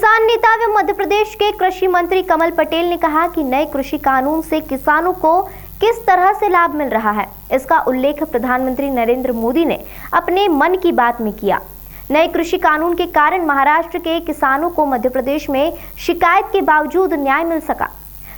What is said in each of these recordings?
किसान नेता व मध्य प्रदेश के कृषि मंत्री कमल पटेल ने कहा कि नए कृषि कानून से किसानों को किस तरह से लाभ मिल रहा है, इसका उल्लेख प्रधानमंत्री नरेंद्र मोदी ने अपने मन की बात में किया। नए कृषि कानून के कारण महाराष्ट्र के किसानों को मध्य प्रदेश में शिकायत के बावजूद न्याय मिल सका।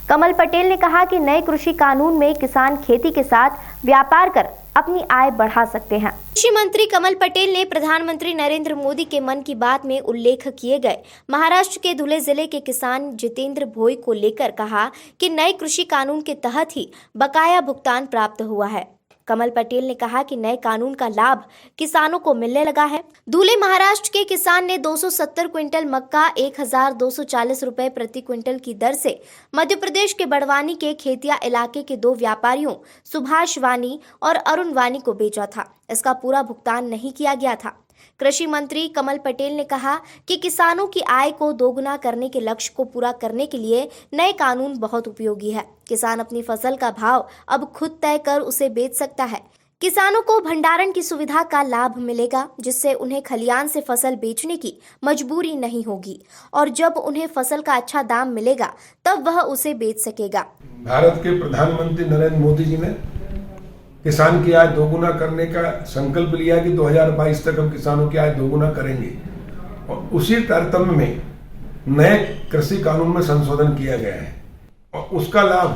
कमल पटेल ने कहा कि नए कृषि कानून में किसान खेती के साथ व्यापार कर अपनी आय बढ़ा सकते हैं। कृषि मंत्री कमल पटेल ने प्रधानमंत्री नरेंद्र मोदी के मन की बात में उल्लेख किए गए महाराष्ट्र के धुले जिले के किसान जितेंद्र भोई को लेकर कहा कि नए कृषि कानून के तहत ही बकाया भुगतान प्राप्त हुआ है। कमल पटेल ने कहा कि नए कानून का लाभ किसानों को मिलने लगा है। धुले महाराष्ट्र के किसान ने 270 क्विंटल मक्का 1240 रुपए प्रति क्विंटल की दर से मध्य प्रदेश के बड़वानी के खेतिया इलाके के दो व्यापारियों सुभाष वानी और अरुण वानी को बेचा था। इसका पूरा भुगतान नहीं किया गया था। कृषि मंत्री कमल पटेल ने कहा कि किसानों की आय को दोगुना करने के लक्ष्य को पूरा करने के लिए नए कानून बहुत उपयोगी है। किसान अपनी फसल का भाव अब खुद तय कर उसे बेच सकता है। किसानों को भंडारण की सुविधा का लाभ मिलेगा, जिससे उन्हें खलियान से फसल बेचने की मजबूरी नहीं होगी और जब उन्हें फसल का अच्छा दाम मिलेगा तब वह उसे बेच सकेगा। भारत के प्रधानमंत्री नरेंद्र मोदी जी ने किसान की आय दोगुना करने का संकल्प लिया कि 2022 तक हम किसानों की आय दोगुना करेंगे और उसी तारतम्य में नए कृषि कानून में संशोधन किया गया है और उसका लाभ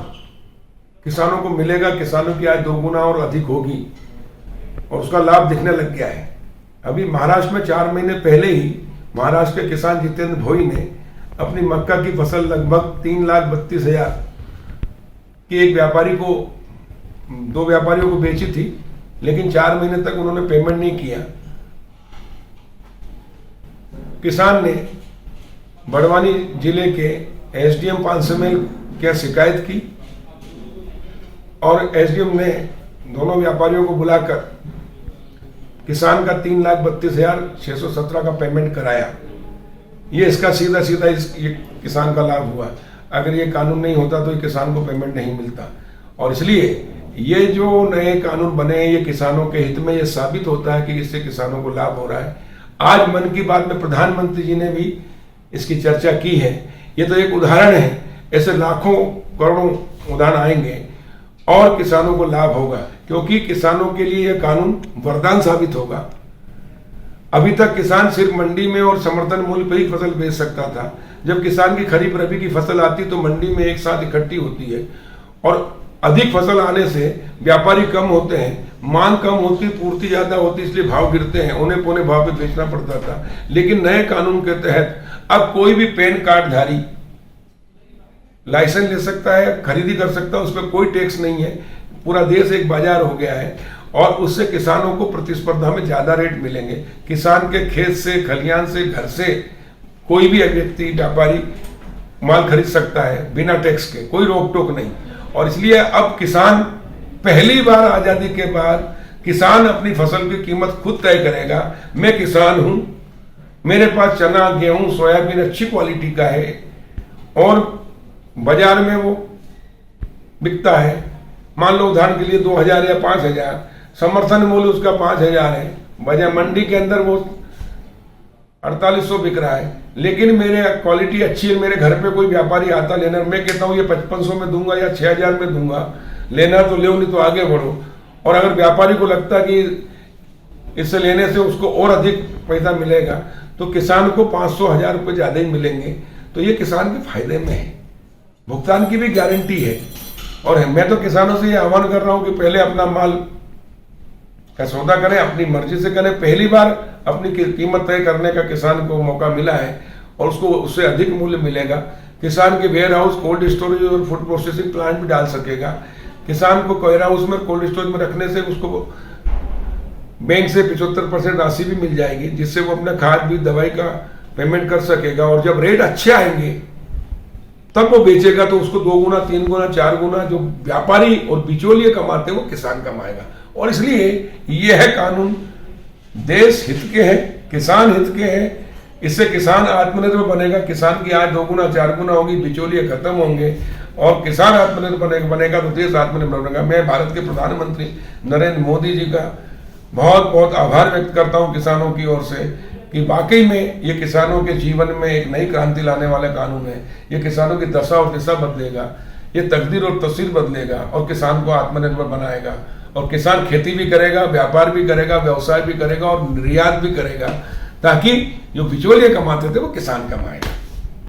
किसानों को मिलेगा। किसानों की आय दोगुना और अधिक होगी और उसका लाभ दिखने लग गया है। अभी महाराष्ट्र में 4 महीने पहले ही महाराष्ट्र के किसान जितेंद्र भोई ने अपनी मक्का की फसल लगभग 3,32,000 की एक व्यापारी को 2 व्यापारियों को बेची थी, लेकिन 4 महीने तक उन्होंने पेमेंट नहीं किया। किसान ने बड़वानी जिले के एसडीएम 500 मील की शिकायत की और एसडीएम ने दोनों व्यापारियों को बुलाकर किसान का 3,32,617 का पेमेंट कराया। ये इसका सीधा ये किसान का लाभ हुआ। अगर ये कानून नहीं होता तो ये किसान को पेमेंट नहीं मिलता और इसलिए ये जो नए कानून बने ये किसानों के हित में, ये साबित होता है कि इससे किसानों को लाभ हो रहा है। आज मन की बात में प्रधानमंत्री जी ने भी इसकी चर्चा की है। ये तो एक उदाहरण है, ऐसे लाखों करोड़ों उदाहरण आएंगे और किसानों को लाभ होगा, क्योंकि किसानों के लिए यह कानून वरदान साबित होगा। अभी तक किसान सिर्फ मंडी में और समर्थन मूल्य पर ही फसल बेच सकता था। जब किसान की खरीफ रबी की फसल आती तो मंडी में एक साथ इकट्ठी होती है और अधिक फसल आने से व्यापारी कम होते हैं, मांग कम होती, पूर्ति ज्यादा होती, इसलिए भाव गिरते हैं, उन्हें पौने भाव पे बेचना पड़ता था। लेकिन नए कानून के तहत अब कोई भी पैन कार्ड धारी लाइसेंस ले सकता है, खरीदी कर सकता है, उस पर कोई टैक्स नहीं है। पूरा देश एक बाजार हो गया है और उससे किसानों को प्रतिस्पर्धा में ज्यादा रेट मिलेंगे। किसान के खेत से, खलियान से, घर से कोई भी व्यक्ति, व्यापारी माल खरीद सकता है बिना टैक्स के, कोई रोक टोक नहीं। और इसलिए अब किसान पहली बार आजादी के बाद किसान अपनी फसल की कीमत खुद तय करेगा। मैं किसान हूं, मेरे पास चना, गेहूं, सोयाबीन अच्छी क्वालिटी का है और बाजार में वो बिकता है। मान लो उदाहरण के लिए 2,000 या 5,000, समर्थन मूल्य उसका 5,000 है, बाजार मंडी के अंदर वो 4,800 बिक रहा है, लेकिन मेरे क्वालिटी अच्छी है। मेरे घर पे कोई व्यापारी आता लेना, मैं कहता हूँ ये 5,500 में दूंगा या 6,000 में दूंगा, लेना तो ले, नहीं तो आगे बढ़ो। और अगर व्यापारी को लगता कि इससे लेने से उसको और अधिक पैसा मिलेगा तो किसान को 500-1,000 रुपये ज्यादा ही मिलेंगे। तो ये किसान के फायदे में है, भुगतान की भी गारंटी है। और मैं तो किसानों से ये आह्वान कर रहा हूं कि पहले अपना माल का सौदा करें, अपनी मर्जी से करें। पहली बार अपनी कीमत तय करने का किसान को मौका मिला है और उसको उससे अधिक मूल्य मिलेगा। किसान के वेयर हाउस, कोल्ड स्टोरेज और फूड प्रोसेसिंग प्लांट भी डाल सकेगा। किसान को वेयर हाउस में, कोल्ड स्टोरेज में रखने से उसको बैंक से 75% राशि भी मिल जाएगी, जिससे वो अपना खाद बीज दवाई का पेमेंट कर सकेगा। और जब रेट अच्छे आएंगे तब वो बेचेगा तो उसको 2 गुना, 3 गुना, 4 गुना जो व्यापारी और बिचौलिए कमाते हैं वो किसान कमाएगा। और इसलिए यह कानून देश हित के हैं, किसान हित के हैं। इससे किसान आत्मनिर्भर बनेगा, किसान की आय 2 गुना 4 गुना होगी, बिचौलिए खत्म होंगे और किसान आत्मनिर्भर बनेगा तो देश आत्मनिर्भर बनेगा। मैं भारत के प्रधानमंत्री नरेंद्र मोदी जी का बहुत बहुत आभार व्यक्त करता हूं किसानों की ओर से कि वाकई में ये किसानों के जीवन में एक नई क्रांति लाने वाला कानून है। ये किसानों की दशा और दिशा बदलेगा, ये तकदीर और तस्वीर बदलेगा और किसान को आत्मनिर्भर बनाएगा। और किसान खेती भी करेगा, व्यापार भी करेगा, व्यवसाय भी करेगा और निर्यात भी करेगा, ताकि जो बिचौलिए कमाते थे वो किसान कमाएगा।